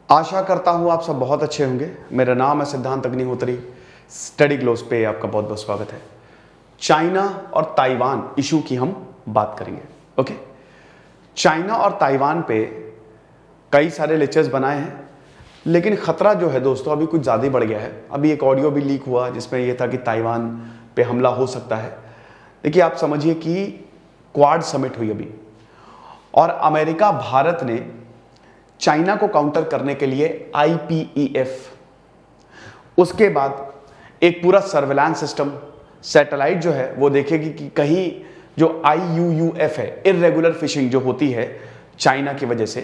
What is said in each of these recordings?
आशा करता हूँ आप सब बहुत अच्छे होंगे। मेरा नाम है सिद्धांत अग्निहोत्री। स्टडी ग्लोस पे आपका बहुत बहुत स्वागत है। चाइना और ताइवान इशू की हम बात करेंगे। ओके, चाइना और ताइवान पे कई सारे लेक्चर्स बनाए हैं, लेकिन ख़तरा जो है दोस्तों अभी कुछ ज़्यादा ही बढ़ गया है। अभी एक ऑडियो भी लीक हुआ जिसमें यह था कि ताइवान पे हमला हो सकता है। देखिए, आप समझिए कि क्वाड समिट हुई अभी और अमेरिका भारत ने चाइना को काउंटर करने के लिए IPEF, उसके बाद एक पूरा सर्वेलांस सिस्टम, सैटेलाइट जो है वो देखेगी कि कहीं जो IUUF है, इर्रेगुलर फिशिंग जो होती है चाइना की वजह से,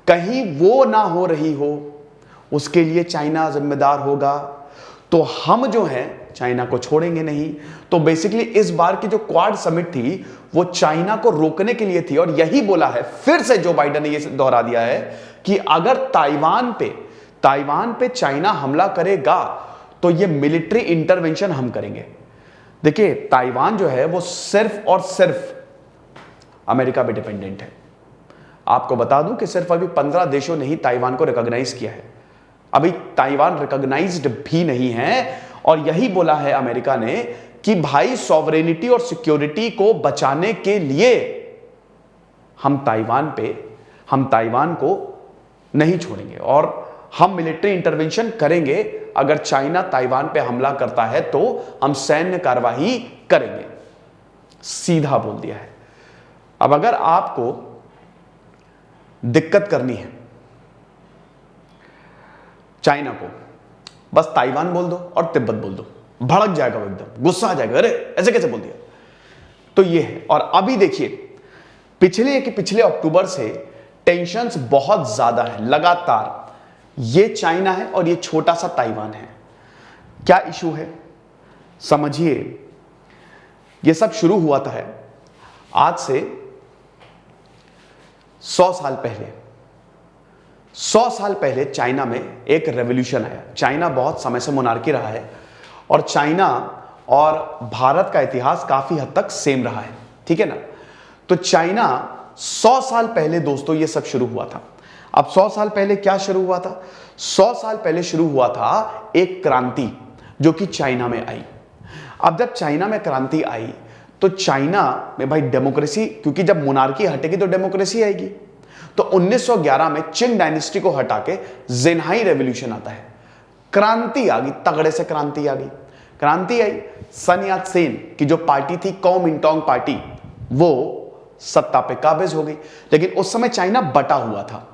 कहीं वो ना हो रही हो, उसके लिए चाइना जिम्मेदार होगा। तो हम जो हैं चाइना को छोड़ेंगे नहीं। तो बेसिकली इस बार की जो क्वाड समिट थी वो चाइना को रोकने के लिए थी और यही बोला है, फिर से जो बाइडेन ने ये दोहरा दिया है कि अगर ताइवान पे चाइना हमला करेगा तो ये मिलिट्री इंटरवेंशन हम करेंगे। देखिए, ताइवान जो है वो सिर्फ और सिर्फ अमेरिका पे डिपेंडेंट है। आपको बता दूं कि सिर्फ अभी 15 देशों ने ही ताइवान को रिकॉग्नाइज किया है। अभी ताइवान रिकॉग्नाइज्ड भी नहीं है और यही बोला है अमेरिका ने कि भाई सॉवरेनिटी और सिक्योरिटी को बचाने के लिए हम ताइवान को नहीं छोड़ेंगे और हम मिलिट्री इंटरवेंशन करेंगे। अगर चाइना ताइवान पे हमला करता है तो हम सैन्य कार्रवाई करेंगे, सीधा बोल दिया है। अब अगर आपको दिक्कत करनी है चाइना को, बस ताइवान बोल दो और तिब्बत बोल दो, भड़क जाएगा वो, एकदम गुस्सा आ जाएगा, अरे ऐसे कैसे बोल दिया। तो ये है। और अभी देखिए, पिछले अक्टूबर से टेंशन्स बहुत ज्यादा है लगातार। ये चाइना है और ये छोटा सा ताइवान है। क्या इशू है समझिए। ये सब शुरू हुआ था आज से 100 साल पहले चाइना में एक रेवोल्यूशन आया। चाइना बहुत समय से मोनार्की रहा है और चाइना और भारत का इतिहास काफी हद तक सेम रहा है, ठीक है ना। तो चाइना 100 साल पहले दोस्तों ये सब शुरू हुआ था। अब 100 साल पहले क्या शुरू हुआ था? 100 साल पहले शुरू हुआ था एक क्रांति जो कि चाइना में आई। अब जब चाइना में क्रांति आई तो चाइना में भाई डेमोक्रेसी, क्योंकि जब मोनार्की हटेगी तो डेमोक्रेसी आएगी। तो 1911 में चिंग डायनेस्टी को हटा के ज़ेनहाई रेवोल्यूशन आता है। क्रांति आ गई, तगड़े से क्रांति आ गई। क्रांति आई, सन यात सेन की जो पार्टी थी कॉमिंटांग पार्टी, वो सत्ता पे काबिज हो गई। लेकिन उस समय चाइना बटा हुआ था।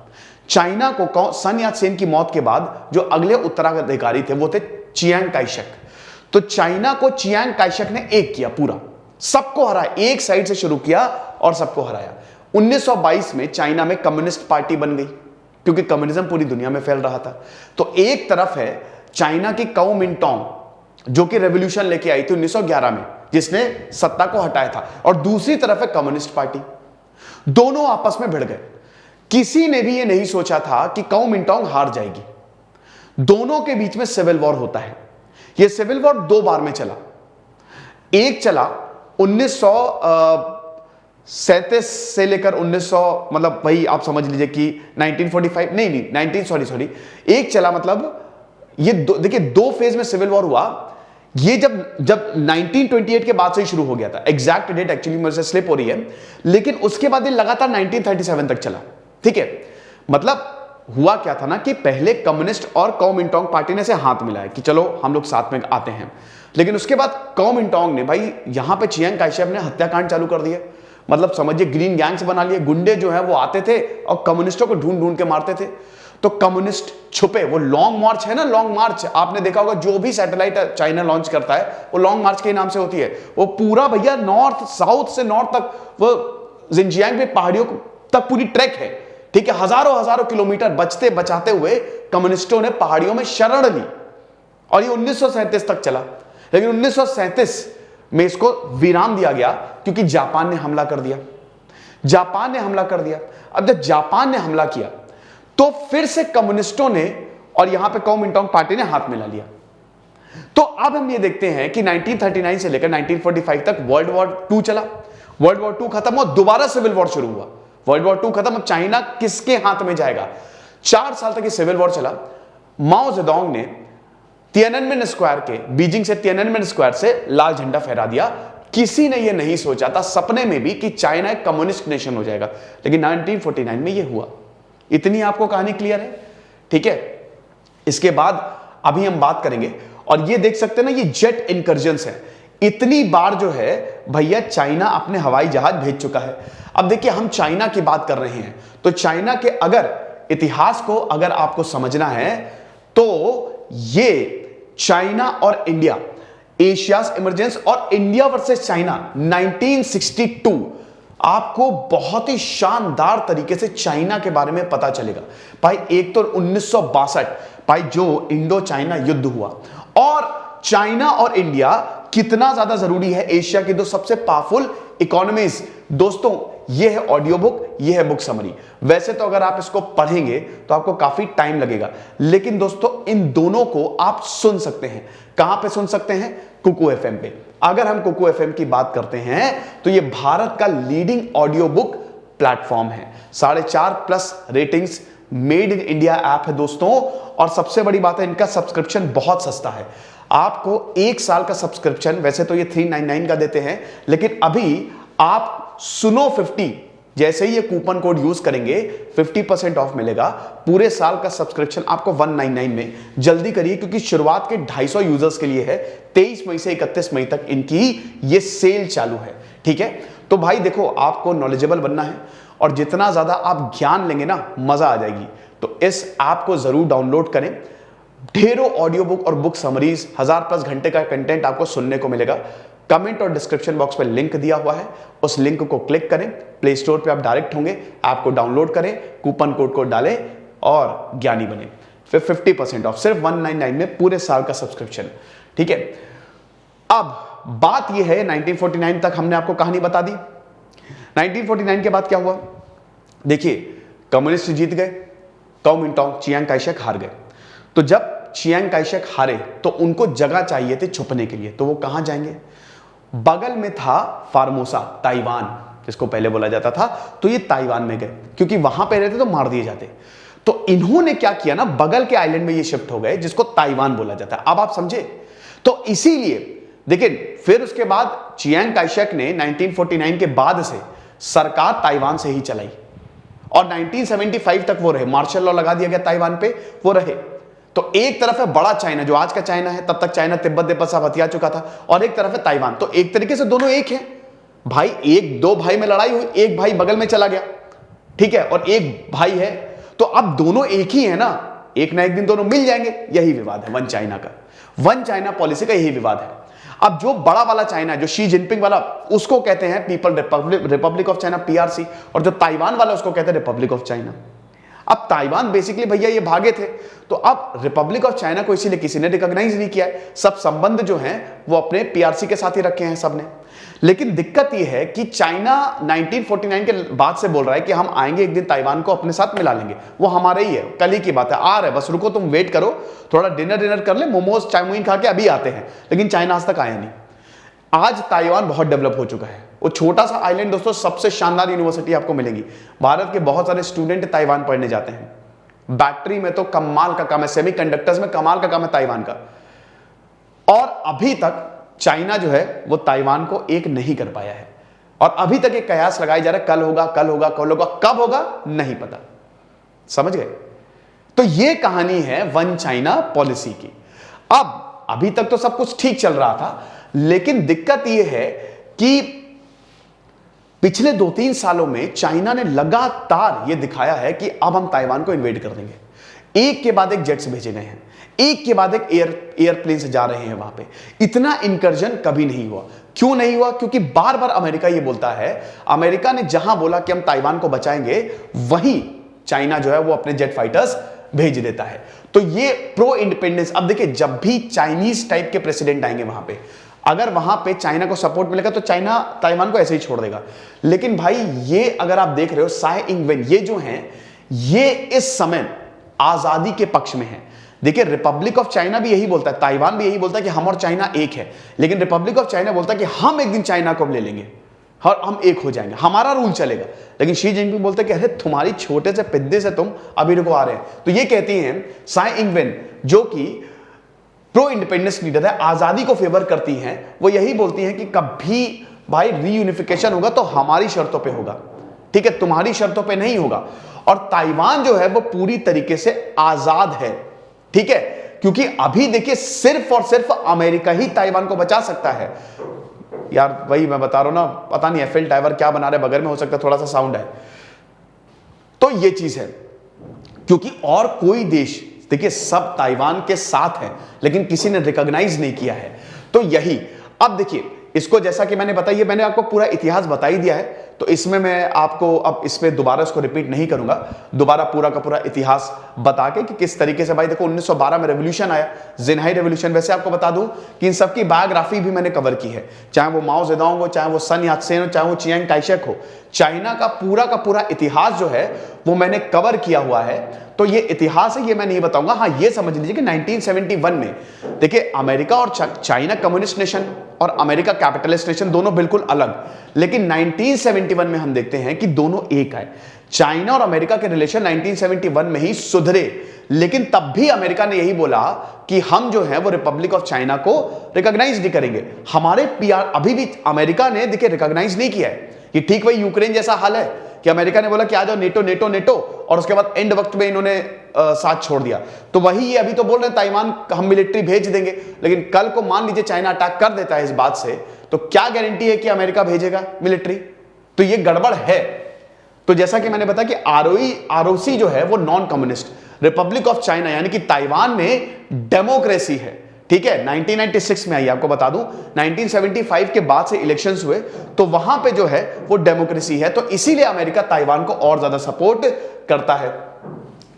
चाइना को सन यात सेन की मौत के बाद जो अगले उत्तराधिकारी थे वो थे चियांग काइशक। तो चाइना को चियांग काइशक ने एक किया, पूरा सबको हराया, एक साइड से शुरू किया और सबको हराया। 1922 में चाइना में कम्युनिस्ट पार्टी बन गई क्योंकि कम्युनिज्म पूरी दुनिया में फैल रहा था। तो एक तरफ है चाइना की कॉमिंटांग जो कि रेवोल्यूशन लेके आई थी 1911 में, जिसने सत्ता को हटाया था, और दूसरी तरफ है कम्युनिस्ट पार्टी। दोनों आपस में भिड़ गए। किसी ने भी यह नहीं सोचा था कि कॉमिंटांग हार जाएगी। दोनों के बीच में सिविल वॉर होता है। यह सिविल वॉर 2 बार में चला। एक चला 1937 से लेकर 1900, मतलब वही आप समझ लीजिए कि 1945, नहीं 19 एक चला, मतलब ये देखिए 2 फेज में सिविल वॉर हुआ। ये जब 1928 के बाद से ही शुरू हो गया था। एग्जैक्ट डेट एक्चुअली मेरे से स्लिप हो रही है, लेकिन उसके बाद ये लगातार 1937 तक चला, ठीक है। मतलब हुआ क्या था ना कि पहले कम्युनिस्ट और कॉमिंटांग पार्टी ने से हाथ मिलाया कि चलो हम लोग साथ में आते हैं। लेकिन उसके बाद कॉमिंटांग ने भाई यहां पे चियांग काइशक ने हत्याकांड चालू कर दिए। मतलब समझिए ग्रीन गैंग्स बना लिए। गुंडे जो है वो आते थे और कम्युनिस्टों को ढूंढ ढूंढ के मारते थे। तो कम्युनिस्ट छुपे, वो लॉन्ग मार्च है ना, लॉन्ग मार्च आपने देखा होगा, जो भी सैटेलाइट चाइना लॉन्च करता है वो लॉन्ग मार्च के नाम से होती है। वो पूरा भैया नॉर्थ, साउथ से नॉर्थ तक, वो जिनजियांग में पहाड़ियों तक पूरी ट्रैक है, ठीक है। हजारों किलोमीटर बचते बचाते हुए कम्युनिस्टों ने पहाड़ियों में शरण ली और ये 1937 तक चला। लेकिन 1937 में इसको विराम दिया गया क्योंकि जापान ने हमला कर दिया। अब जब जापान ने हमला किया तो फिर से कम्युनिस्टों ने और यहां पे कॉमिंटांग पार्टी ने हाथ मिला लिया। तो अब हम ये देखते हैं कि 1939 से लेकर 1945 तक वर्ल्ड वॉर 2 चला। वर्ल्ड वॉर 2 खत्म हुआ, दोबारा सिविल वॉर शुरू हुआ। वर्ल्ड वॉर 2 खत्म, अब चाइना किसके हाथ में जाएगा? 4 साल तक ये सिविल वॉर चला। माओ जेडोंग ने तियाननमेन स्क्वायर के, बीजिंग से तियाननमेन स्क्वायर से लाल झंडा फहरा दिया। किसी ने ये नहीं सोचा था सपने में भी कि चाइना एक कम्युनिस्ट नेशन हो जाएगा, लेकिन 1949 में ये हुआ। इतनी आपको कहानी क्लियर है, ठीक है। इसके बाद अभी हम बात करेंगे, और ये देख सकते हैं ना, ये जेट इनकर्जन्स है। इतनी बार जो है भैया चाइना अपने हवाई जहाज भेज चुका है। अब देखिए हम चाइना की बात कर रहे हैं, तो चाइना के अगर इतिहास को अगर आपको समझना है तो ये चाइना और इंडिया, एशियाज इमरजेंस और इंडिया वर्सेस चाइना 1962, आपको बहुत ही शानदार तरीके से चाइना के बारे में पता चलेगा भाई। एक तो 1962 भाई जो इंडो चाइना युद्ध हुआ, और चाइना और इंडिया कितना ज्यादा जरूरी है एशिया की दो सबसे पावरफुल इकोनॉमीज। दोस्तों ये है ऑडियो बुक, ये है बुक समरी। वैसे तो अगर आप इसको पढ़ेंगे तो आपको काफी टाइम लगेगा, लेकिन दोस्तों इन दोनों को आप सुन सकते हैं। कहां पे सुन सकते हैं? कुकू एफएम पे। अगर हम कुकू एफएम की बात करते हैं तो ये भारत का लीडिंग ऑडियो बुक प्लेटफॉर्म है। 4.5+ ratings, made in India app है दोस्तों। और सबसे बड़ी बात है, इनका सब्सक्रिप्शन बहुत सस्ता है। आपको 1 साल का सब्सक्रिप्शन, वैसे तो ये 399 का देते हैं, लेकिन अभी आप सुनो 50 जैसे ही ये कूपन कोड यूज करेंगे 50% ऑफ मिलेगा। पूरे साल का सब्सक्रिप्शन आपको 199 में। जल्दी करिए क्योंकि शुरुआत के 250 यूजर्स के लिए है। 23 मई से 31 मई तक इनकी ये सेल चालू है, ठीक है। तो भाई देखो, आपको नॉलेजेबल बनना है और जितना ज्यादा आप ज्ञान लेंगे ना, मजा आ जाएगी। तो इस ऐप को जरूर डाउनलोड करें। ढेरों ऑडियो बुक और बुक समरीज, 1000+ घंटे का कंटेंट आपको सुनने को मिलेगा। कमेंट और डिस्क्रिप्शन बॉक्स में लिंक दिया हुआ है, उस लिंक को क्लिक करें। प्ले स्टोर पे आप डायरेक्ट होंगे, ऐप को डाउनलोड करें, कूपन कोड को डालें और ज्ञानी बने। फिर 50% ऑफ, सिर्फ 199 में पूरे साल का सब्सक्रिप्शन, ठीक है। अब बात यह है, 1949 तक हमने आपको कहानी बता दी। 1949 के बाद क्या हुआ? देखिए, कम्युनिस्ट जीत गए, कुओमिंटांग, चियांग काई शेक हार गए। तो जब चियांग काई शेक हारे तो उनको जगह चाहिए थी छुपने के लिए, तो वो कहां जाएंगे? बगल में था फार्मोसा, ताइवान जिसको पहले बोला जाता था, तो ये ताइवान में गए क्योंकि वहां पे रहते तो मार दिए जाते। तो इन्होंने क्या किया ना, बगल के आइलैंड में ये शिफ्ट हो गए जिसको ताइवान बोला जाता है। अब आप समझे? तो इसीलिए देखिए, फिर उसके बाद चियांग काई शेक ने 1949 के बाद से सरकार ताइवान से ही चलाई और 1975 तक वो रहे। मार्शल लॉ लगा दिया गया ताइवान पे, वो रहे। तो एक तरफ है बड़ा चाइना जो आज का चाइना है, तब तक चाइना तिब्बत सब हथिया चुका था, और एक तरफ है ताइवान। तो एक तरीके से दोनों एक हैं भाई। एक दो भाई में लड़ाई हुई, एक भाई बगल में चला गया, ठीक है, और एक भाई है, तो अब दोनों एक ही है ना एक दिन दोनों मिल जाएंगे। यही विवाद है वन चाइना का, वन चाइना पॉलिसी का यही विवाद है। अब जो बड़ा वाला चाइना, जो शी जिनपिंग वाला, उसको कहते हैं people Republic of China, PRC, और जो ताइवान वाला उसको कहते हैं रिपब्लिक ऑफ चाइना। अब ताइवान बेसिकली भैया ये भागे थे, तो अब रिपब्लिक ऑफ चाइना को इसीलिए किसी ने रिकॉग्नाइज नहीं किया है। सब संबंध जो हैं वो अपने PRC के साथ ही रखे हैं सबने। लेकिन दिक्कत ये है कि चाइना 1949 के बाद से बोल रहा है कि हम आएंगे एक दिन, ताइवान को अपने साथ मिला लेंगे। वो हमारे ही है, कल ही की बात है, आ रहे, बस रुको, तुम वेट करो, थोड़ा डिनर कर ले, मोमोज चाउमीन खा के अभी आते हैं। लेकिन चाइना आज तक आया नहीं। आज ताइवान बहुत डेवलप हो चुका है। वो छोटा सा आइलैंड दोस्तों, सबसे शानदार यूनिवर्सिटी आपको मिलेगी। भारत के बहुत सारे स्टूडेंट ताइवान पढ़ने जाते हैं। बैटरी में तो कमाल का काम है, सेमीकंडक्टर्स में कमाल का काम है ताइवान का। और अभी तक चाइना जो है वो ताइवान को एक नहीं कर पाया है, और अभी तक एक कयास लगाया जा रहा है, कल होगा, कल होगा, कल होगा, कब होगा नहीं पता। समझ गए? तो ये कहानी है वन चाइना पॉलिसी की। अब अभी तक तो सब कुछ ठीक चल रहा था, लेकिन दिक्कत यह है कि पिछले 2-3 सालों में चाइना ने लगातार यह दिखाया है कि अब हम ताइवान को इन्वेड कर देंगे। एक के बाद एक जेट्स भेजे गए हैं, एक के बाद एक एयरप्लेन से जा रहे हैं वहां पे। इतना इंकर्जन कभी नहीं हुआ। क्यों नहीं हुआ? क्योंकि बार बार अमेरिका ये बोलता है, अमेरिका ने जहां बोला कि हम ताइवान को बचाएंगे, वहीं चाइना जो है वो अपने जेट फाइटर्स भेज देता है। तो ये प्रो इंडिपेंडेंस। अब देखिए, जब भी चाइनीज टाइप के प्रेसिडेंट आएंगे वहां पे, अगर वहां पे चाइना को सपोर्ट मिलेगा तो चाइना ताइवान को ऐसे ही छोड़ देगा। लेकिन भाई ये अगर आप देख रहे हो, साई इंगवेन ये जो हैं, ये इस समय आजादी के पक्ष में है। देखिए, रिपब्लिक ऑफ चाइना भी यही बोलता है, ताइवान भी यही बोलता है कि हम और चाइना एक है, लेकिन रिपब्लिक ऑफ चाइना बोलता है कि हम एक दिन चाइना को ले लेंगे। और हम एक हो जाएंगे, हमारा रूल चलेगा। लेकिन शी जिनपिंग बोलते कि अरे तुम्हारी छोटे से पिद्दे से तुम अभी रुको आ रहे हैं। तो ये कहती हैं साई इंगवेन, जो कि प्रो इंडिपेंडेंस लीडर है, आजादी को फेवर करती हैं, वो यही बोलती हैं कि कभी भाई रीयूनिफिकेशन होगा तो हमारी शर्तों पे होगा, ठीक है, तुम्हारी शर्तों पे नहीं होगा। और ताइवान जो है वो पूरी तरीके से आजाद है, ठीक है, क्योंकि अभी देखिए सिर्फ और सिर्फ अमेरिका ही ताइवान को बचा सकता है। यार वही मैं बता रहा हूं ना, पता नहीं एफिल टावर क्या बना रहे बगल में, हो सकता है थोड़ा सा साउंड है। तो ये चीज है, क्योंकि और कोई देश देखिए सब ताइवान के साथ है लेकिन किसी ने रिकॉग्नाइज नहीं किया है। तो यही अब देखिए इसको, जैसा कि मैंने बताया, मैंने आपको पूरा इतिहास बता ही दिया है, तो इसमें मैं आपको अब इस पे दोबारा इसको रिपीट नहीं करूंगा, दोबारा पूरा का पूरा इतिहास बता के कि किस तरीके से भाई देखो 1912 में रेवोल्यूशन आया, जिनहाई रेवोल्यूशन। वैसे आपको बता दूं कि इन सबकी बायोग्राफी भी मैंने कवर की है, चाहे वो माओ जेडोंग हो, चाहे वो सन यात्सेन हो, चाहे वो चियांग टाइशेक हो, चाइना का पूरा इतिहास जो है वो मैंने कवर किया हुआ है। तो ये इतिहास है, ये मैं नहीं बताऊंगा। हाँ ये समझ लीजिए कि 1971 में देखिए अमेरिका और चाइना कम्युनिस्ट नेशन और अमेरिका कैपिटलिस्ट नेशन दोनों बिल्कुल अलग, लेकिन 1971 में हम देखते हैं कि दोनों एक आए। चाइना और अमेरिका के रिलेशन 1971 में ही सुधरे, लेकिन तब भी अमेरिका ने यही बोला कि हम जो है वो रिपब्लिक ऑफ चाइना को रिकॉग्नाइज नहीं करेंगे। हमारे पीआर अभी भी अमेरिका ने देखिए रिकॉग्नाइज नहीं किया है। कि ठीक वही यूक्रेन जैसा हाल है कि अमेरिका ने बोला कि आ जाओ नेटो नेटो नेटो, और उसके बाद एंड वक्त में इन्होंने साथ छोड़ दिया। तो वही ये अभी तो बोल रहे हैं ताइवान हम मिलिट्री भेज देंगे, लेकिन कल को मान लीजिए चाइना अटैक कर देता है इस बात से, तो क्या गारंटी है कि अमेरिका भेजेगा मिलिट्री? तो ये गड़बड़ है। तो जैसा कि मैंने बताया कि आरओसी जो है वो non communist, Republic of China यानी कि ताइवान में डेमोक्रेसी है, ठीक है। 1996 में आई, आपको बता दूं 1975 के बाद से इलेक्शंस हुए तो वहां पे जो है वो डेमोक्रेसी है, तो इसीलिए अमेरिका ताइवान को और ज्यादा सपोर्ट करता है,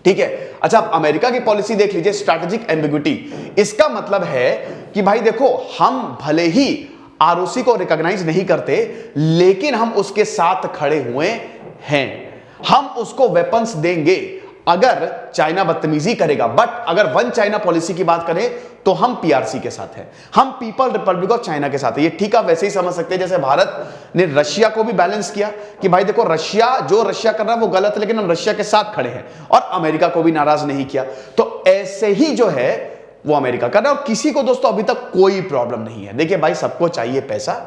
ठीक है। अच्छा, अब अमेरिका की पॉलिसी देख लीजिए, स्ट्रैटेजिक एम्बिग्विटी। इसका मतलब है कि भाई देखो हम भले ही आरओसी को रिकॉग्नाइज नहीं करते, लेकिन हम उसके साथ खड़े हुए हैं, हम उसको वेपन्स देंगे अगर चाइना बदतमीजी करेगा। बट अगर वन चाइना पॉलिसी की बात करें तो हम पीआरसी के साथ हैं, हम पीपल रिपब्लिक ऑफ चाइना के साथ है। ये ठीक है, वैसे ही समझ सकते हैं जैसे भारत ने रशिया को भी बैलेंस किया कि भाई देखो रशिया जो रशिया कर रहा है वो गलत है, लेकिन हम रशिया के साथ खड़े हैं, और अमेरिका को भी नाराज नहीं किया। तो ऐसे ही जो है वो अमेरिका कर रहा है, और किसी को दोस्तों अभी तक कोई प्रॉब्लम नहीं है। देखिए भाई सबको चाहिए पैसा,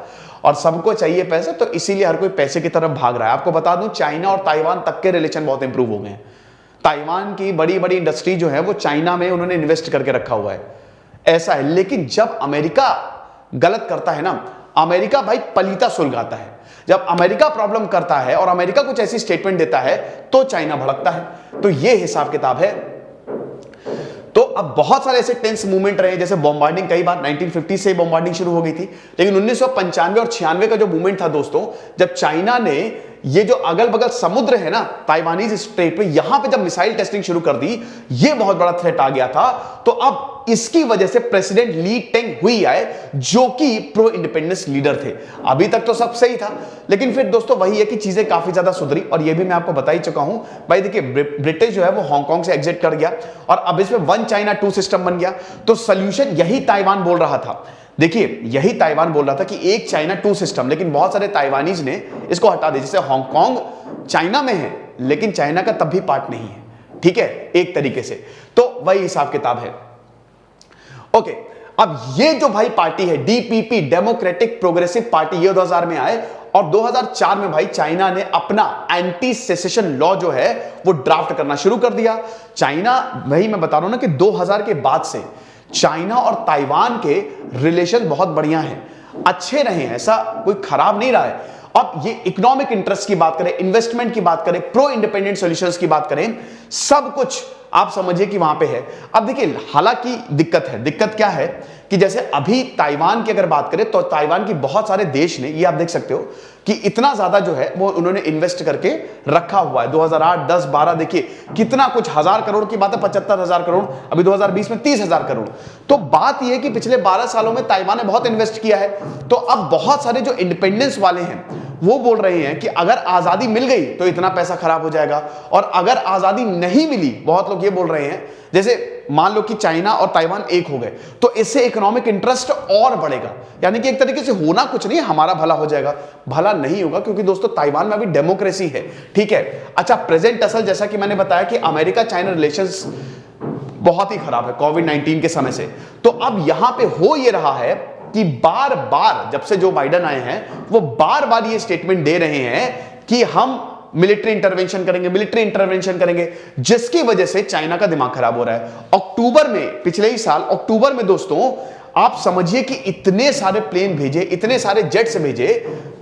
और सबको चाहिए पैसा, तो इसीलिए हर कोई पैसे की तरफ भाग रहा है। आपको बता दूं चाइना और ताइवान तक के रिलेशन बहुत इंप्रूव हो गए हैं। ताइवान की बड़ी बड़ी इंडस्ट्री जो है वो चाइना में उन्होंने इन्वेस्ट करके रखा हुआ है, ऐसा है। लेकिन जब अमेरिका गलत करता है ना, अमेरिका भाई पलीता सुलगाता है। जब अमेरिका प्रॉब्लम करता है और अमेरिका कुछ ऐसी स्टेटमेंट देता है तो चाइना भड़कता है। तो ये हिसाब किताब है। तो अब बहुत सारे ऐसे टेंस मूवमेंट रहे, जैसे बॉम्बार्डिंग कई बार 1950 से बॉम्बार्डिंग शुरू हो गई थी, लेकिन 1995 और 96 का जो मूवमेंट था दोस्तों, जब चाइना ने ये जो अगल बगल समुद्र है ना ताइवानीज स्ट्रेट पे, यहां पे जब मिसाइल टेस्टिंग शुरू कर दी, ये बहुत बड़ा थ्रेट आ गया था। तो अब इसकी वजह से प्रेसिडेंट ली टेंग हुई आए, जो कि प्रो इंडिपेंडेंस लीडर थे। अभी तक तो सब सही था, लेकिन फिर दोस्तों वही है कि चीजें काफी ज्यादा सुधरी, और ये भी मैं आपको बता ही चुका हूं भाई। देखिए ब्रिटिश जो है वो हांगकांग से एग्जिट कर गया, और अब इसमें वन चाइना टू सिस्टम बन गया। तो सोल्यूशन यही ताइवान बोल रहा था, देखिए यही ताइवान बोल रहा था कि एक चाइना टू सिस्टम, लेकिन बहुत सारे ताइवानीज ने इसको हटा दिया। जैसे हांगकांग चाइना में है, लेकिन चाइना का तब भी पार्ट नहीं है, ठीक है, एक तरीके से। तो वही हिसाब किताब है। ओके, अब ये जो भाई पार्टी है डीपीपी, डेमोक्रेटिक प्रोग्रेसिव पार्टी, ये 2000 में आए, और 2004 में भाई चाइना ने अपना एंटी सेसेशन लॉ जो है वो ड्राफ्ट करना शुरू कर दिया। चाइना, वही मैं बता रहा हूं ना कि 2000 के बाद से चाइना और ताइवान के रिलेशन बहुत बढ़िया हैं, अच्छे रहे हैं, ऐसा कोई खराब नहीं रहा है। अब ये इकोनॉमिक इंटरेस्ट की बात करें, इन्वेस्टमेंट की बात करें, प्रो इंडिपेंडेंट सॉल्यूशंस की बात करें, सब कुछ आप समझिए कि वहां पे है। अब देखिए हालांकि दिक्कत है, दिक्कत क्या है कि जैसे अभी ताइवान की अगर बात करें तो ताइवान की बहुत सारे देश ने, ये आप देख सकते हो कि इतना ज्यादा जो है वो उन्होंने इन्वेस्ट करके रखा हुआ है। 2008, 10, 12 देखिए कितना कुछ, 1000 करोड़ की बात है, 75,000 करोड़, अभी 2020 में 30,000 करोड़। तो बात यह है कि पिछले 12 सालों में ताइवान ने बहुत इन्वेस्ट किया है। तो अब बहुत सारे जो इंडिपेंडेंस वाले हैं वो बोल रहे हैं कि अगर आजादी मिल गई तो इतना पैसा खराब हो जाएगा, और अगर आजादी नहीं मिली, बहुत लोग ये बोल रहे हैं, जैसे मान लो कि चाइना और ताइवान एक हो गए तो इससे इकोनॉमिक इंटरेस्ट और बढ़ेगा, यानी कि एक तरीके से होना कुछ नहीं, हमारा भला हो जाएगा। भला नहीं होगा, क्योंकि दोस्तों ताइवान में अभी डेमोक्रेसी है, ठीक है। अच्छा, प्रेजेंट असल जैसा कि मैंने बताया कि अमेरिका चाइना रिलेशंस बहुत ही खराब है कोविड-19 के समय से। तो अब यहां पे हो ये रहा है कि बार बार जब से जो बाइडेन आए हैं वो बार बार ये स्टेटमेंट दे रहे हैं कि हम मिलिट्री इंटरवेंशन करेंगे, मिलिट्री इंटरवेंशन करेंगे, जिसकी वजह से चाइना का दिमाग खराब हो रहा है। अक्टूबर में, पिछले ही साल अक्टूबर में दोस्तों, आप समझिए कि इतने सारे प्लेन भेजे, इतने सारे जेट्स भेजे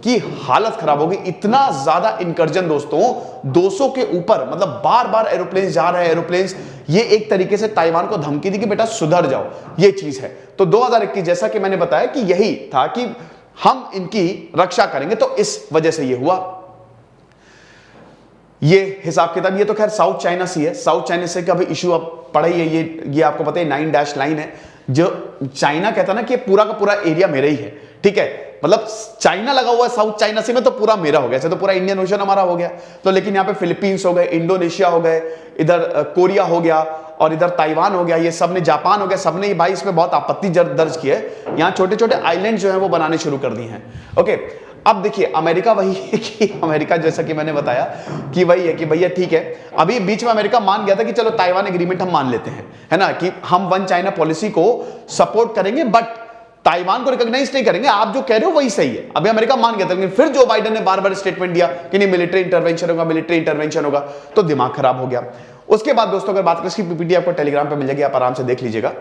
कि हालत खराब हो गई। इतना ज्यादा इंकर्जन दोस्तों, 200 के ऊपर, मतलब बार बार एरोप्लेन जा रहे हैं, एरोप्लेन। ये एक तरीके से ताइवान को धमकी दी कि बेटा सुधर जाओ, ये चीज है। तो 2021 जैसा कि मैंने बताया कि यही था कि हम इनकी रक्षा करेंगे, तो इस वजह से ये हुआ। ये हिसाब किताब, ये तो खैर साउथ चाइना सी है। साउथ चाइना से का भी इशू आप पढ़ा ही है, ये आपको पता है 9 डैश लाइन है, जो चाइना कहता ना कि पूरा का पूरा एरिया मेरा ही है, ठीक है। मतलब चाइना लगा हुआ है साउथ चाइना सी में, तो पूरा मेरा हो गया, तो पूरा इंडियन ओशन हमारा हो गया। तो लेकिन यहाँ पे फिलीपींस हो गए, इंडोनेशिया हो गए, इधर कोरिया हो गया, और इधर ताइवान हो गया, ये सब ने, जापान हो गया, सबने भाई इसमें बहुत आपत्ति दर्ज की है। यहाँ छोटे छोटे आइलैंड जो है वो बनाने शुरू कर दिए हैं। ओके, अब देखिए अमेरिका वही है कि अमेरिका, जैसा कि मैंने बताया कि वही है कि भैया ठीक है, अभी बीच में अमेरिका मान गया था कि चलो ताइवान एग्रीमेंट हम मान लेते हैं, है ना, कि हम वन चाइना पॉलिसी को सपोर्ट करेंगे, बट ताइवान को रिकॉग्नाइज नहीं करेंगे, आप जो कह रहे हो वही सही है। अभी अमेरिका मान गया था, लेकिन फिर जो बाइडेन ने बार बार स्टेटमेंट दिया कि नहीं मिलिट्री इंटरवेंशन होगा, मिलिट्री इंटरवेंशन होगा, तो दिमाग खराब हो गया। उसके बाद दोस्तों अगर बात करें, इसकी पीपीटी आपको टेलीग्राम पे मिल जाएगी, आप आराम से देख लीजिएगा,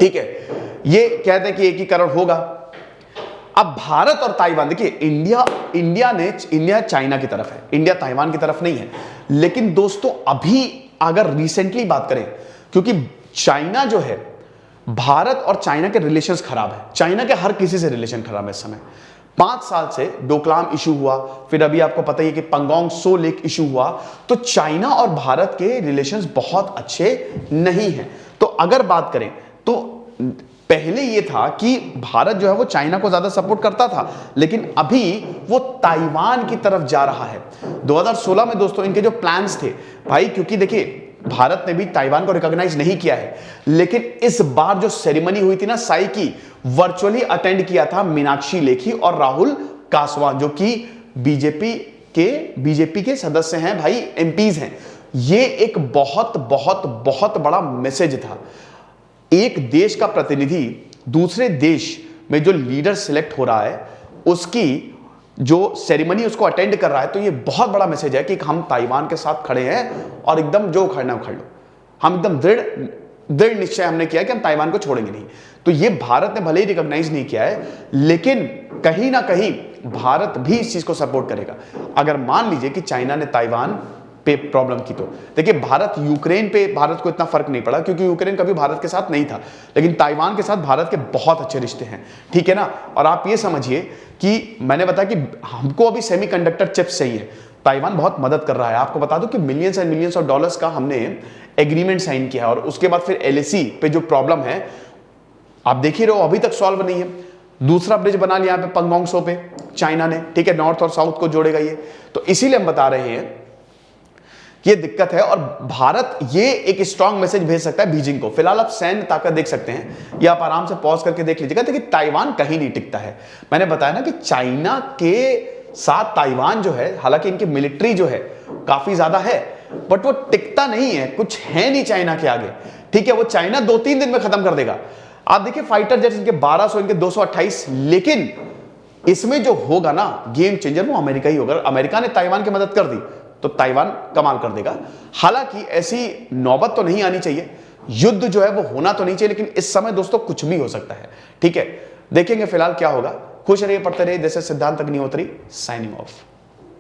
ठीक है। ये कहते हैं कि एकीकरण होगा। अब भारत और ताइवान, देखिए इंडिया चाइना की तरफ है, इंडिया ताइवान की तरफ नहीं है। लेकिन दोस्तों अभी अगर रिसेंटली बात करें, क्योंकि चाइना जो है, भारत और चाइना के रिलेशंस खराब है, चाइना के हर किसी से रिलेशन खराब है इस समय। 5 साल से डोकलाम इशू हुआ, फिर अभी आपको पता ही है कि पंगोंग सो लेक इशू हुआ, तो चाइना और भारत के रिलेशंस बहुत अच्छे नहीं हैं। तो अगर बात करें तो पहले ये था कि भारत जो है वो चाइना को ज्यादा सपोर्ट करता था, लेकिन अभी वो ताइवान की तरफ जा रहा है। 2016 में दोस्तों इनके जो प्लान्स थे भाई, क्योंकि देखिए भारत ने भी ताइवान को रिकॉग्नाइज नहीं किया है, लेकिन इस बार जो सेरेमनी हुई थी ना साई की, वर्चुअली अटेंड किया था मीनाक्षी लेखी और राहुल कासवान, जो कि बीजेपी के सदस्य हैं भाई, एमपीज हैं। ये एक बहुत बहुत बहुत बड़ा मैसेज था। एक देश का प्रतिनिधि दूसरे देश में जो लीडर सिलेक्ट हो रहा है, उसकी जो सेरेमनी उसको अटेंड कर रहा है, तो ये बहुत बड़ा मैसेज है कि हम ताइवान के साथ खड़े हैं और एकदम जो उखड़ना उखड़ लो। हम एकदम दृढ़ निश्चय हमने किया कि हम ताइवान को छोड़ेंगे नहीं। तो ये भारत ने भले ही रिकॉग्नाइज नहीं किया है, लेकिन कहीं ना कहीं भारत भी इस चीज को सपोर्ट करेगा। अगर मान लीजिए कि चाइना ने ताइवान पे प्रॉब्लम की, तो देखिए भारत यूक्रेन पे, भारत को इतना फर्क नहीं पड़ा क्योंकि यूक्रेन कभी भारत के साथ नहीं था, लेकिन ताइवान के साथ भारत के बहुत अच्छे रिश्ते हैं, ठीक है ना। और आप ये समझिए कि मैंने बताया कि हमको अभी सेमीकंडक्टर चिप्स चाहिए, ताइवान बहुत मदद कर रहा है। आपको बता दूं कि millions and millions of dollars का हमने एग्रीमेंट साइन किया, और उसके बाद फिर एलएसी पे जो प्रॉब्लम है आप देख ही रहे हो, अभी तक सॉल्व नहीं है। दूसरा ब्रिज बना लिया यहाँ पे पंगोंग सो पे चाइना ने, ठीक है, नॉर्थ और साउथ को जोड़ेगा ये। तो इसीलिए हम बता रहे हैं कि ये दिक्कत है, और भारत ये एक स्ट्रांग मैसेज भेज सकता है बीजिंग को। फिलहाल आप सैन्य ताकत देख सकते हैं, ये आप आराम से पॉज करके देख लीजिएगा। देखिए ताइवान कहीं नहीं टिकता है। मैंने बताया ना कि चाइना के साथ ताइवान जो है, हालांकि इनकी मिलिट्री जो है काफी ज्यादा है, बट वो टिकता नहीं है, कुछ है नहीं चाइना के आगे, ठीक है। वो चाइना 2-3 दिन में खत्म कर देगा। आप देखिए फाइटर जेट्स इनके 1200, इनके 228, लेकिन इसमें जो होगा ना गेम चेंजर, वो अमेरिका ही होगा। अमेरिका ने ताइवान की मदद कर दी तो ताइवान कमाल कर देगा। हालांकि ऐसी नौबत तो नहीं आनी चाहिए, युद्ध जो है वो होना तो नहीं चाहिए, लेकिन इस समय दोस्तों कुछ भी हो सकता है, ठीक है। देखेंगे फिलहाल क्या होगा। खुश रहिए, पढ़ते रहिए। दिस इज सिद्धांत अग्निहोत्री साइनिंग ऑफ।